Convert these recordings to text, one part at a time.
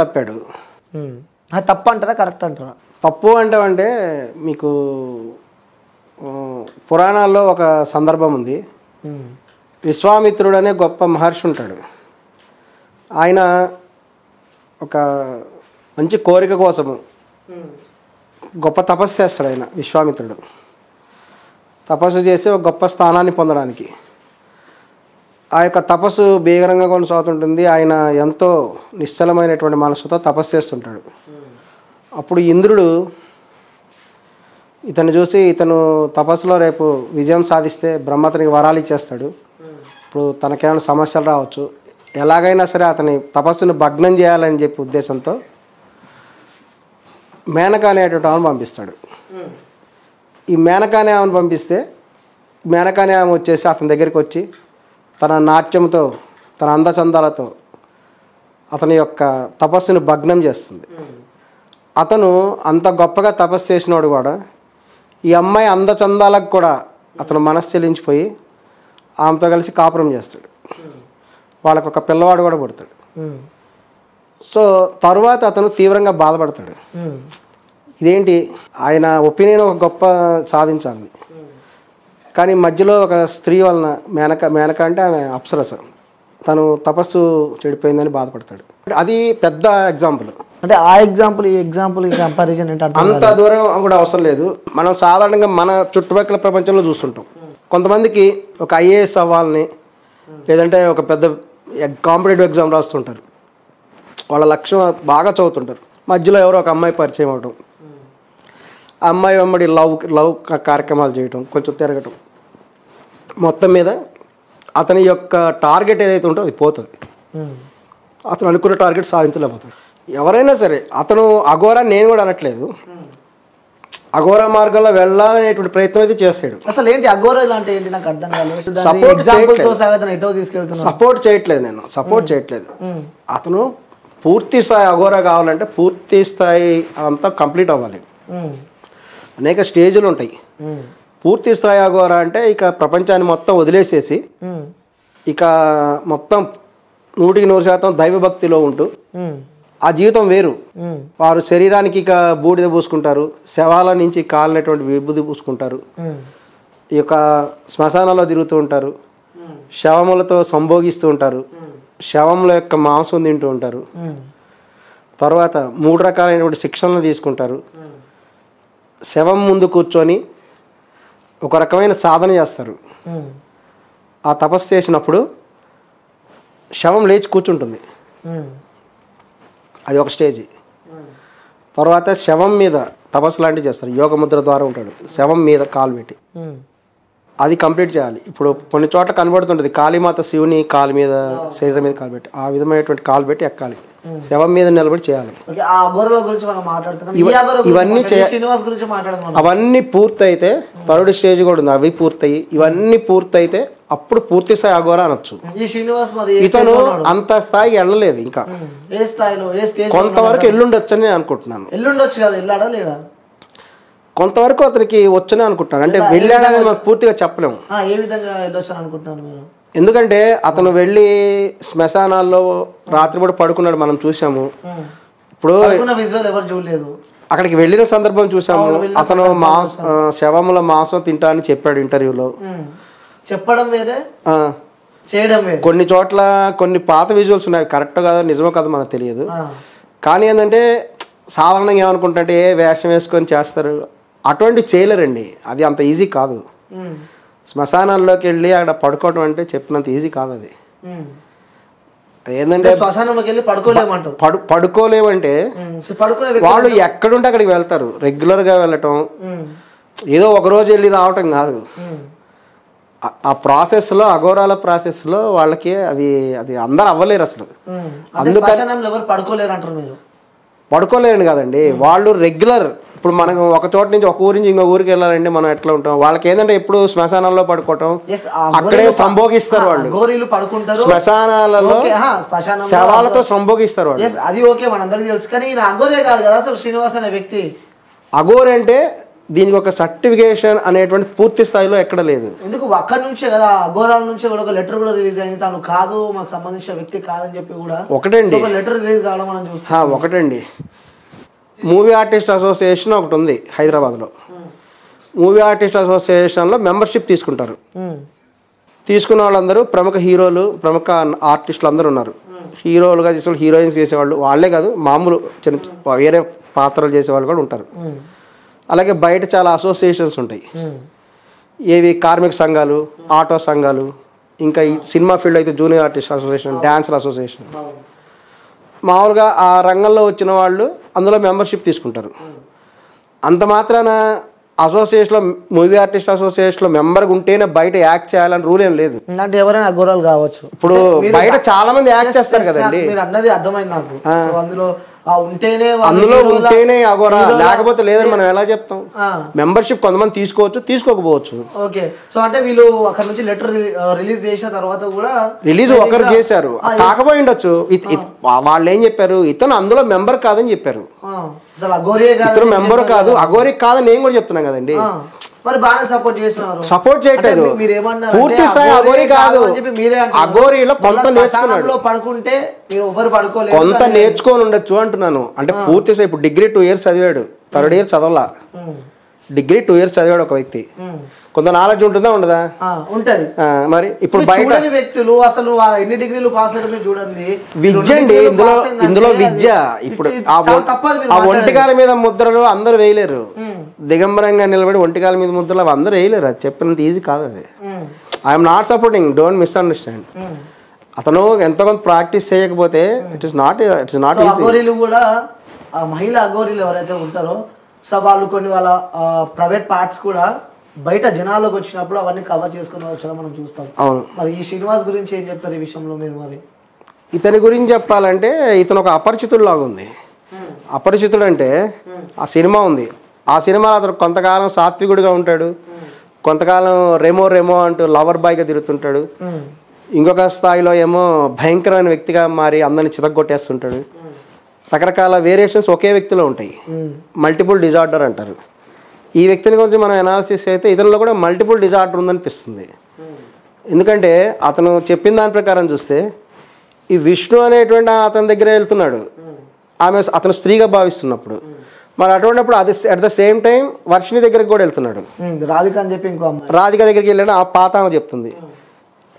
తప్పాడు. అది తప్పు అంటారా కరెక్ట్ అంటారా? తప్పు అంటే మీకు పురాణాల్లో ఒక సందర్భం ఉంది. విశ్వామిత్రుడు అనే గొప్ప మహర్షి ఉంటాడు. ఆయన ఒక మంచి కోరిక కోసము గొప్ప తపస్సు చేస్తాడు. ఆయన విశ్వామిత్రుడు తపస్సు చేసి ఒక గొప్ప స్థానాన్ని పొందడానికి ఆ యొక్క తపస్సు భీకరంగా కొనసాగుతుంటుంది. ఆయన ఎంతో నిశ్చలమైనటువంటి మనసుతో తపస్సు చేస్తుంటాడు. అప్పుడు ఇంద్రుడు ఇతను చూసి ఇతను తపస్సులో రేపు విజయం సాధిస్తే బ్రహ్మ అతనికి వరాలు ఇచ్చేస్తాడు. ఇప్పుడు తనకేమైనా సమస్యలు రావచ్చు, ఎలాగైనా సరే అతని తపస్సును భగ్నం చేయాలని చెప్పి ఉద్దేశంతో మేనక అనేటువంటి ఆమెను పంపిస్తాడు. ఈ మేనక అనే ఆమెను పంపిస్తే మేనక అనే ఆమె వచ్చేసి అతని దగ్గరికి వచ్చి తన నాట్యంతో తన అందచందాలతో అతని యొక్క తపస్సును భగ్నం చేస్తుంది. అతను అంత గొప్పగా తపస్సు చేసినవాడు కూడా ఈ అమ్మాయి అందచందాలకు కూడా అతను మనసు చెల్లించిపోయి ఆమెతో కలిసి కాపురం చేస్తాడు. వాళ్ళకు ఒక పిల్లవాడు కూడా పుడతాడు. సో తరువాత అతను తీవ్రంగా బాధపడతాడు. ఇదేంటి ఆయన ఒపీనియన్ ఒక గొప్ప సాధించాలని, కానీ మధ్యలో ఒక స్త్రీ వలన మేనక అంటే ఆమె అప్సరస, తను తపస్సు చెడిపోయిందని బాధపడతాడు. అది పెద్ద ఎగ్జాంపుల్. అంటే ఆ ఎగ్జాంపుల్ ఈ ఎగ్జాంపుల్ కంపారిజన్ ఏంటంటే అంత దూరం కూడా అవసరం లేదు. మనం సాధారణంగా మన చుట్టుపక్కల ప్రపంచంలో చూస్తుంటాం. కొంతమందికి ఒక ఐఏఎస్ అవ్వాలని లేదంటే ఒక పెద్ద కాంపిటేటివ్ ఎగ్జామ్ రాస్తుంటారు. వాళ్ళ లక్ష్యం బాగా చదువుతుంటారు. మధ్యలో ఎవరో ఒక అమ్మాయి పరిచయం అవడం, ఆ అమ్మాయి వెంబడి లవ్ కార్యక్రమాలు చేయటం, కొంచెం తిరగటం, మొత్తం మీద అతని యొక్క టార్గెట్ ఏదైతే ఉంటుందో అది పోతుంది. అతను అనుకున్న టార్గెట్ సాధించలేకపోతాడు. ఎవరైనా సరే అతను అఘోరా, నేను కూడా అనట్లేదు, అఘోరా మార్గంలో వెళ్ళాలనేటువంటి ప్రయత్నం అయితే చేస్తాడు. అసలు ఏంటి అఘోరా అంటే ఏంటి నాకు అర్థం కాలేదు. సపోర్ట్ చేయట్లేదు, నేను సపోర్ట్ చేయట్లేదు. అతను పూర్తి స్థాయి అఘోరా కావాలంటే పూర్తి స్థాయి అంతా కంప్లీట్ అవ్వాలి. అనేక స్టేజ్లు ఉంటాయి. పూర్తి స్థాయి అఘోరా అంటే ఇక ప్రపంచాన్ని మొత్తం వదిలేసేసి ఇక మొత్తం 100% దైవభక్తిలో ఉంటూ ఆ జీవితం వేరు. వారు శరీరానికి ఇక బూడిద పూసుకుంటారు, శవాల నుంచి కాలినటువంటి విభూది పూసుకుంటారు, ఈ యొక్క శ్మశానాల్లో తిరుగుతూ ఉంటారు, శవములతో సంభోగిస్తూ ఉంటారు, శవముల యొక్క మాంసం తింటూ ఉంటారు. తర్వాత 3 రకాలైనటువంటి శిక్షణలు తీసుకుంటారు. శవం ముందు కూర్చొని ఒక రకమైన సాధన చేస్తారు. ఆ తపస్సు చేసినప్పుడు శవం లేచి కూర్చుంటుంది, అది ఒక స్టేజీ. తర్వాత శవం మీద తపస్సు లాంటివి చేస్తారు. యోగ ముద్ర ద్వారా ఉంటాడు, శవం మీద కాలు పెట్టి అది కంప్లీట్ చేయాలి. ఇప్పుడు కొన్ని చోట్ల కనబడుతుంటుంది కాళీమాత శివుని కాలు మీద, శరీరం మీద కాలు పెట్టి, ఆ విధమైనటువంటి కాలు పెట్టి ఎక్కాలి, శవం మీద నిలబడి చేయాలి. అవన్నీ పూర్తయితే థర్డ్ స్టేజ్ కూడా ఉంది, అవి పూర్తయి ఇవన్నీ పూర్తయితే అప్పుడు పూర్తి స్థాయి అఘోరా అనొచ్చు. ఇతను అంత స్థాయికి వెళ్ళలేదు, ఇంకా కొంతవరకు ఎల్లుండొచ్చు అని నేను అనుకుంటున్నాను. కొంతవరకు అతనికి వచ్చని అనుకుంటున్నాను. అంటే వెళ్ళాడనేది మనకు పూర్తిగా చెప్పలేము. ఎందుకంటే అతను వెళ్ళి శ్మశానాల్లో రాత్రిపూట పడుకున్నాడు, మనం చూసాము. ఇప్పుడు అక్కడికి వెళ్ళిన సందర్భం చూసాము. అతను శవముల మాంసం తింటా అని చెప్పాడు ఇంటర్వ్యూలో. చెప్పడం వేరే, చేయడం వేరే. కొన్ని చోట్ల కొన్ని పాత విజువల్స్ ఉన్నాయి, కరెక్ట్ కాదు నిజమో కాదు మనకు తెలియదు. కానీ ఏంటంటే సాధారణంగా ఏమనుకుంటే వేషం వేసుకొని చేస్తారు, అటువంటి చేయలేరండి. అది అంత ఈజీ కాదు. శ్మశానాల్లోకి వెళ్ళి అక్కడ పడుకోవడం అంటే చెప్పినంత ఈజీ కాదు. అది ఏంటంటే పడుకోలేమంటే వాళ్ళు ఎక్కడుంటే అక్కడికి వెళ్తారు, రెగ్యులర్గా వెళ్ళటం, ఏదో ఒకరోజు వెళ్ళి రావటం కాదు. ఆ ప్రాసెస్లో, అఘోరాల ప్రాసెస్లో వాళ్ళకి అది అది అందరు అవ్వలేరు అసలు. అందుకని పడుకోలేరు కదండి, వాళ్ళు రెగ్యులర్. ఇప్పుడు మనం ఒక చోట నుంచి ఒక ఊరి నుంచి ఇంకో ఊరికి వెళ్ళాలంటే మనం ఎట్లా ఉంటాం, వాళ్ళకి ఏంటంటే ఎప్పుడు శ్మశానాల్లో పడుకోవటం, అక్కడే సంభోగిస్తారు వాళ్ళు. శ్మశానాలలో శవాలతో సంభోగిస్తారు వాళ్ళు. అది ఓకే, మనందరికీ తెలుసు. కానీ అఘోరే కాదు కదా అసలు శ్రీనివాస్ అనే వ్యక్తి. అఘోరే అంటే దీనికి ఒక సర్టిఫికేషన్ అనేటువంటి పూర్తి స్థాయిలో ఎక్కడ లేదు. ఎందుకు అక్కడి నుంచే కదా అఘోరాల నుంచే కూడా ఒక లెటర్ కూడా రిలీజ్ అయింది, తను కాదు మాకు సంబంధించిన వ్యక్తి కాదని చెప్పి కూడా ఒకటండి లెటర్ రిలీజ్ కావడం మనం చూస్తాం. ఒకటండి మూవీ ఆర్టిస్ట్ అసోసియేషన్ ఒకటి ఉంది హైదరాబాద్లో. మూవీ ఆర్టిస్ట్ అసోసియేషన్లో మెంబర్షిప్ తీసుకుంటారు. తీసుకున్న వాళ్ళందరూ ప్రముఖ హీరోలు, ప్రముఖ ఆర్టిస్టులు అందరూ ఉన్నారు. హీరోలుగా చేసేవాళ్ళు, హీరోయిన్స్ చేసేవాళ్ళు వాళ్ళే కాదు, మామూలు చిన్న వేరే పాత్రలు చేసేవాళ్ళు కూడా ఉంటారు. అలాగే బయట చాలా అసోసియేషన్స్ ఉంటాయి. ఏవి కార్మిక సంఘాలు, ఆటో సంఘాలు, ఇంకా ఈ సినిమా ఫీల్డ్ అయితే junior artist association, dancer association. మామూలుగా ఆ రంగంలో వచ్చిన వాళ్ళు అందులో మెంబర్షిప్ తీసుకుంటారు. అంత మాత్రాన అసోసియేషన్లో మూవీ ఆర్టిస్ట్ అసోసియేషన్లో మెంబర్గా ఉంటేనే బయట యాక్ట్ చేయాలని రూల్ ఏం లేదు. అంటే ఎవరైనా అఘోరాలు కావచ్చు. ఇప్పుడు బయట చాలా మంది యాక్ట్ చేస్తారు కదండి. మీరు అన్నది అర్థమైంది నాకు. అందులో ఉంటేనే అఘోరా, లేకపోతే లేదని మనం ఎలా చెప్తాం? మెంబర్షిప్ కొంతమంది తీసుకోవచ్చు, తీసుకోకపోవచ్చు. ఓకే. సో అంటే వీళ్ళు అక్కడ నుంచి లెటర్ రిలీజ్ చేసిన తర్వాత కూడా రిలీజ్ ఒకరు చేశారు, కాకపోయి ఉండొచ్చు. వాళ్ళు ఏం చెప్పారు, ఇతను అందులో మెంబర్ కాదని చెప్పారు. ఇతను మెంబర్ కాదు, అఘోరీ కాదని నేను కూడా చెప్తున్నాను కదండి. మరి బాగా సపోర్ట్ చేస్తున్నారు. సపోర్ట్ చేయట్లేదు, పూర్తి స్థాయి అఘోరీ కాదు. అఘోరీలో కొంత నేర్చుకున్నాడు, పడుకుంటే కొంత నేర్చుకొని ఉండొచ్చు అంటున్నాను. అంటే పూర్తి స్థాయి ఇప్పుడు డిగ్రీ 2 years చదివాడు, 3rd year చదవలా. డిగ్రీ 2 years చదివాడు ఒక వ్యక్తి, కొంత నాలెడ్జ్ ఉంటుందా ఉండదా? ఉంటది. మరి ఇప్పుడు బయట వ్యక్తులు అసలు ఎన్ని డిగ్రీలు పాస్ అయ్యారో చూడండి. విద్య అండి ఇందులో విద్య. ఇప్పుడు ఆ ఒంటికాల మీద ముద్రలు అందరూ వేయలేరు, దిగంబరంగా నిలబడి ఒంటికాల మీద ముద్రలు అవి అందరూ వేయలేరు. అది చెప్పినంత ఈజీ కాదు అది. I'm not supporting, don't misunderstand. అతను ఎంతో కొంత ప్రాక్టీస్ చేయకపోతే ఇట్ ఇస్ నాట్ ఈజీ. అఘోరీలు కూడా మహిళా అఘోరీలు ఎవరైతే ఉంటారో సో వాళ్ళు కొన్ని వాళ్ళ ప్రైవేట్ పార్ట్స్ కూడా బయట జనాల్లోకి వచ్చినప్పుడు అవన్నీ కవర్ చేసుకుని వచ్చా మనం చూస్తాం. అవును. మరి ఈ శ్రీనివాస్ గురించి ఏం చెప్తారు ఈ విషయంలో మీరు? మరి ఇతని గురించి చెప్పాలంటే ఇతను ఒక అపరిచితుడు లాగా ఉంది. అపరిచితుడు అంటే ఆ సినిమా ఉంది, ఆ సినిమాలో అతను కొంతకాలం సాత్వికుడిగా ఉంటాడు, కొంతకాలం రెమో అంటూ లవర్ బాయ్గా తిరుగుతుంటాడు, ఇంకొక స్థాయిలో ఏమో భయంకరమైన వ్యక్తిగా మారి అందరిని చితగొట్టేస్తుంటాడు. రకరకాల వేరియేషన్స్ ఒకే వ్యక్తిలో ఉంటాయి, మల్టిపుల్ డిజార్డర్ అంటారు. ఈ వ్యక్తిని గురించి మనం అనాలిసిస్ అయితే ఇతనిలో కూడా మల్టిపుల్ డిజార్డర్ ఉందనిపిస్తుంది. ఎందుకంటే అతను చెప్పిన దాని ప్రకారం చూస్తే ఈ విష్ణు అనేటువంటి అతని దగ్గరే వెళ్తున్నాడు, అతను స్త్రీగా భావిస్తున్నప్పుడు. మరి అటువంటిప్పుడు అది at the same time Varshini దగ్గరికి కూడా వెళ్తున్నాడు. రాధిక అని చెప్పి ఇంకో రాధిక దగ్గరికి వెళ్ళాడు, ఆ పాత ఆమె చెప్తుంది.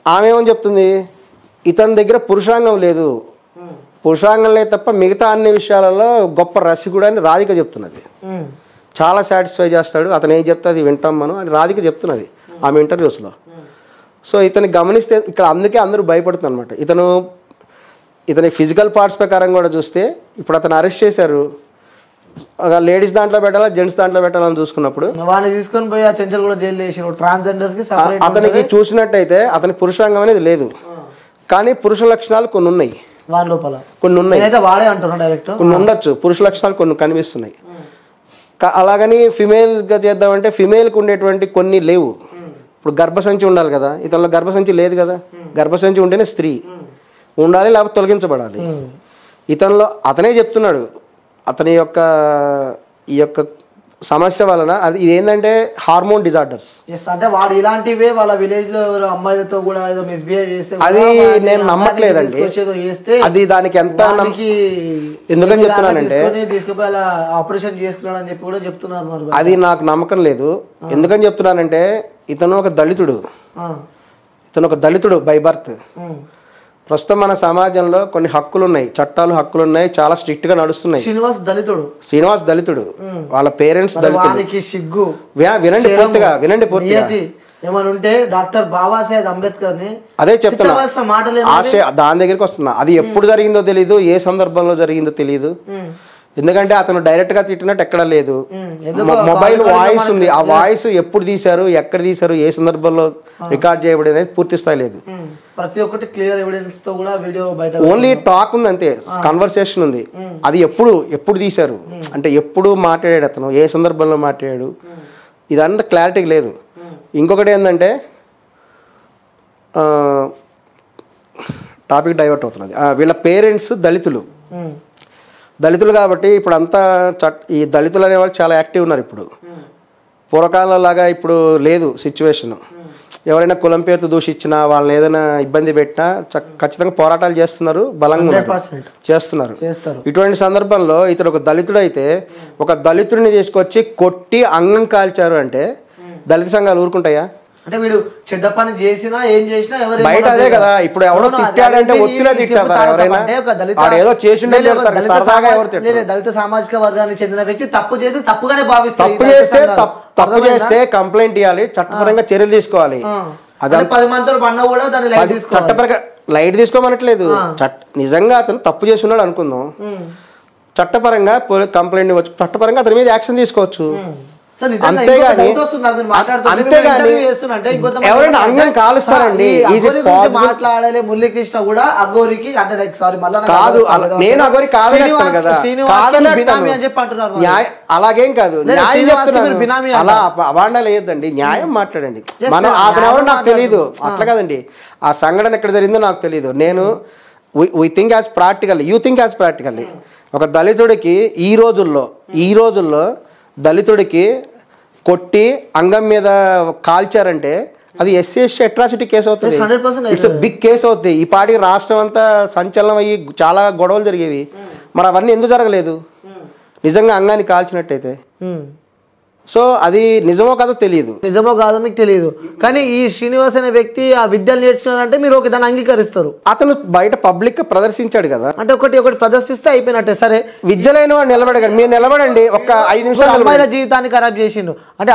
ఆమె ఏమని చెప్తుంది, ఇతని దగ్గర పురుషాంగం లేదు, పురుషాంగం లేదు తప్ప మిగతా అన్ని విషయాలలో గొప్ప రసికుడు అని రాధిక చెప్తున్నది. చాలా సాటిస్ఫై చేస్తాడు, అతను ఏం చెప్తే అది వింటాం మనం అని రాధిక చెప్తున్నది ఆమె ఇంటర్వ్యూస్లో. సో ఇతన్ని గమనిస్తే ఇక్కడ అందుకే అందరూ భయపడుతున్నారు అనమాట. ఇతని ఫిజికల్ పార్ట్స్ ప్రకారం కూడా చూస్తే ఇప్పుడు అతను అరెస్ట్ చేశారు, లేడీస్ దాంట్లో పెట్టాలా జెంట్స్ దాంట్లో పెట్టాలని చూసుకున్నప్పుడు వాళ్ళని తీసుకొని పోయి ఆ చెంచల్ కూడా జైలు చేసారు. ట్రాన్స్జెండర్స్ కి అతనికి చూసినట్టయితే అతని పురుషాంగం అనేది లేదు, కానీ పురుష లక్షణాలు కొన్ని ఉన్నాయి వారి లోపల, కొన్ని ఉన్నాయి, వాడే అంటున్నా డైరెక్ట్ కొన్ని ఉండొచ్చు, పురుష లక్షణాలు కొన్ని కనిపిస్తున్నాయి. అలాగని ఫిమేల్గా చేద్దామంటే ఫిమేల్కి ఉండేటువంటి కొన్ని లేవు. ఇప్పుడు గర్భసంచి ఉండాలి కదా, ఇతనిలో గర్భసంచి లేదు కదా, గర్భసంచి ఉంటేనే స్త్రీ ఉండాలి, లేకపోతే తొలగించబడాలి. ఇతనిలో అతనే చెప్తున్నాడు అతని యొక్క ఈ యొక్క సమస్య వలన ఇదేంటంటే హార్మోన్ డిజార్డర్స్. అంటే వాడు ఇలాంటివే వాళ్ళ విలేజ్ లో అమ్మాయిలతో కూడా ఏదో మిస్బిహేవ్ చేస్తే అది నేను నమ్మట్లేదండి. అది దానికి ఎంత ఎందుకని చెప్తున్నానంటే తీసుకుపోయి ఆపరేషన్ చేసుకున్నాడు అని చెప్పి కూడా చెప్తున్నారు. అది నాకు నమ్మకం లేదు. ఎందుకని చెప్తున్నానంటే ఇతను ఒక దళితుడు బై బర్త్. ప్రస్తుతం మన సమాజంలో కొన్ని హక్కులు ఉన్నాయి, చట్టాలు హక్కులు ఉన్నాయి, చాలా స్ట్రిక్ట్ గా నడుస్తున్నాయి. శ్రీనివాస్ దళితుడు, వాళ్ళ పేరెంట్స్ సిగ్గు. వినండి పూర్తిగా ఏమనుంటే డాక్టర్ బాబాసాహెబ్ అంబేద్కర్ ని అదే చెప్తున్నా, దాని దగ్గరికి వస్తున్నా. అది ఎప్పుడు జరిగిందో తెలియదు, ఏ సందర్భంలో జరిగిందో తెలియదు. ఎందుకంటే అతను డైరెక్ట్ గా తిట్టినట్టు ఎక్కడ లేదు. మొబైల్ వాయిస్ ఉంది, ఆ వాయిస్ ఎప్పుడు తీశారు, ఎక్కడ తీశారు, ఏ సందర్భంలో రికార్డ్ చేయబడి అనేది పూర్తి స్థాయి లేదు. ప్రతి ఒక్కటి క్లియర్ ఎవిడెన్స్ తో కూడా వీడియో బయట ఓన్లీ టాక్ ఉంది అంతే, కన్వర్సేషన్ ఉంది. అది ఎప్పుడు తీశారు అంటే ఎప్పుడు మాట్లాడాడు అతను, ఏ సందర్భంలో మాట్లాడాడు, ఇదంతా క్లారిటీ లేదు. ఇంకొకటి ఏంటంటే టాపిక్ డైవర్ట్ అవుతున్నది. వీళ్ళ పేరెంట్స్ దళితులు కాబట్టి ఇప్పుడు అంతా ఈ దళితులు అనేవాళ్ళు చాలా యాక్టివ్ ఉన్నారు. ఇప్పుడు పూర్వకాలం లాగా ఇప్పుడు లేదు సిచ్యువేషన్. ఎవరైనా కులం పేరుతో దూషించినా వాళ్ళని ఏదైనా ఇబ్బంది పెట్టినా ఖచ్చితంగా పోరాటాలు చేస్తున్నారు, బలంగా ఉన్నారు, చేస్తున్నారు. ఇటువంటి సందర్భంలో ఇతడు ఒక దళితుడు అయితే ఒక దళితుడిని తీసుకొచ్చి కొట్టి అంగం కాల్చారు అంటే దళిత సంఘాలు ఊరుకుంటాయా? అంటే వీడు చెడ్డ పని చేసినా ఏం చేసినా ఎవరు బయట అదే కదా. ఇప్పుడు ఎవరో తిట్టాడంటే ఒత్తిడిగా తిట్టారు ఎవరైనా, ఏదో చేసిండే సరదాగా ఎవరు తిట్టారు. దళిత సామాజిక వర్గానికి చెందిన వ్యక్తి తప్పు చేసి తప్పుగానే భావిస్తారు. తప్పు చేస్తే కంప్లైంట్ ఇవ్వాలి, చట్టపరంగా చర్యలు తీసుకోవాలి. అదే 10 మందితో పడినా కూడా దాన్ని లైట్ తీసుకోవాలి. చట్టపరంగా లైట్ తీసుకోమనట్లేదు. నిజంగా అతను తప్పు చేస్తున్నాడు అనుకుందాం, చట్టపరంగా కంప్లైంట్ ఇవ్వచ్చు, చట్టపరంగా అతని మీద యాక్షన్ తీసుకోవచ్చు. అంతేగాని ఎవరైనా అంగం కాలుస్తారండి మాట్లాడాలి. మురళీకృష్ణ కూడా అఘోరికి అంటే సారీ మళ్ళీ కాదు, నేను అఘోరి కాదని కదా, అలాగేం కాదు, న్యాయం చెప్తున్నాను. అలా అవాండా లేదండి, న్యాయం మాట్లాడండి. మనం అతను ఎవరో నాకు తెలియదు, అట్లా కదండి. ఆ సంఘటన ఎక్కడ జరిగిందో నాకు తెలియదు. నేను we think as practical, you think as practically. ఒక దళితుడికి ఈ రోజుల్లో దళితుడికి కొట్టి అంగం మీద కాల్చారంటే అది ఎస్సీ అట్రాసిటీ కేసు అవుతుంది. ఇట్స్ బిగ్ కేసు అవుతుంది. ఈ పాటికి రాష్ట్రం అంతా సంచలనం అయ్యి చాలా గొడవలు జరిగేవి. మరి అవన్నీ ఎందుకు జరగలేదు? నిజంగా అంగాన్ని కాల్చినట్టయితే. సో అది నిజమో కాదో తెలియదు, మీకు తెలియదు. కానీ ఈ శ్రీనివాస్ అనే వ్యక్తి ఆ విద్యలు నేర్చుకున్నారంటే మీరు ఒక దాన్ని అంగీకరిస్తారు. అతను బయట పబ్లిక్ ప్రదర్శించాడు కదా, అంటే ఒకటి ప్రదర్శిస్తే అయిపోయినట్టే. సరే, విద్య లేని వాడు నిలబడగండి, మీరు నిలబడండి, ఒక 5 నిమిషాలు అమ్మాయిల జీవితాన్ని ఖరాబ్ చేసిండు అంటే